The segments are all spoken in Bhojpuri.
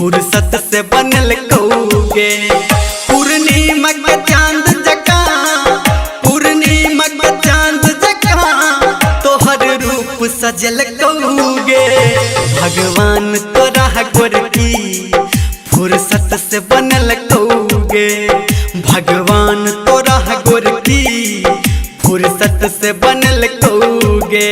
फुर्सत से बनल कौगे। पूर्णिमा के चांद जका, पूर्णिमा के चांद जका तोहर रूप सजल कौगे। भगवान तोरा गोरकी फुर्सत से बनल कौगे। भगवान तोरा गोरकी फुर्सत से बनल कौगे।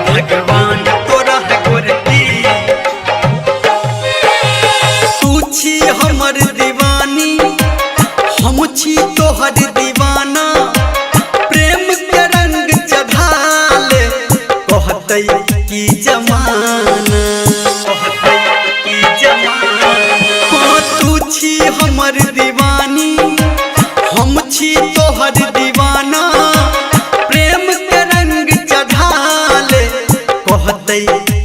भगवान तोरा गोरकी तू छी हमर दीवानी, हम छी तोहर दीवाना। प्रेम के रंग चढ़ाले कहतै की जमाना, कहतै की जमाना। हाँ तू छी हमर दीवानी, हम छी तोहर दीवाना। प्रेम के रंग चढ़ाले कहतै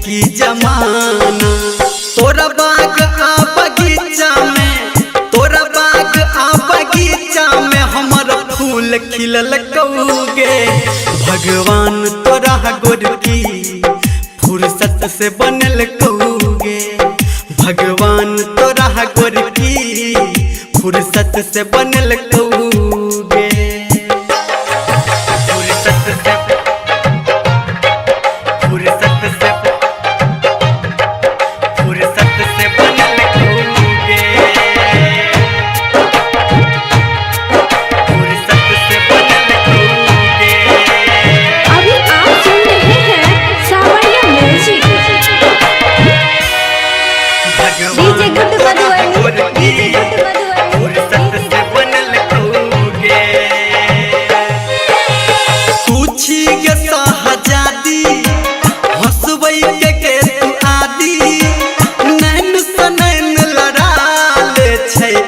की जमाना। तोरा बाग आ बगीचा में, तोरा बाग आ बगीचा में हमर फूल खिलल कौगे। भगवान तोरा गोरकी फुर्सत से बनल कौगे। भगवान तोरा गोरकी फुर्सत से बनल कौगे।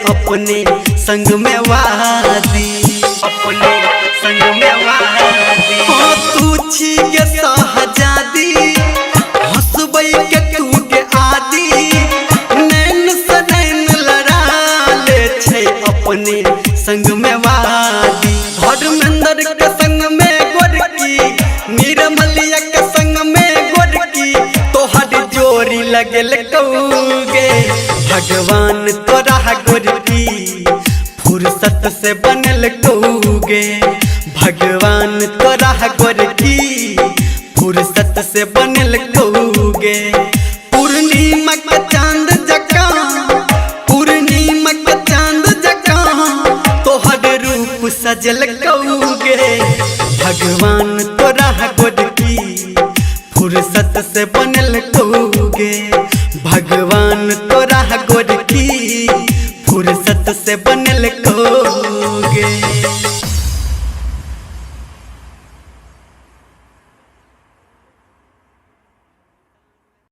अपने संग में वादी, अपने संग में वादी। हाँ तू छी के सहजादी, हंसबै के तू के आदि। नैन से नैन लड़ा ले छै अपने संग में वादी। धर्मेंद्र के संग में गोरकी, निर्मलिया के संग में गोरकी तोहर जोड़ी लगल कौगे। भगवान तोरा गोरकी फुर्सत से बनल कौगे। भगवान तोरा गोरकी फुर्सत से बनल कौगे। पूर्णिमा के चांद जका, पूर्णिमा के चांद जका तोहर रूप सजल कौगे। भगवान तोरा गोरकी फुर्सत से बनल कौगे। भगवान तोरा गोरकी फुर्सत से बनल कौगे।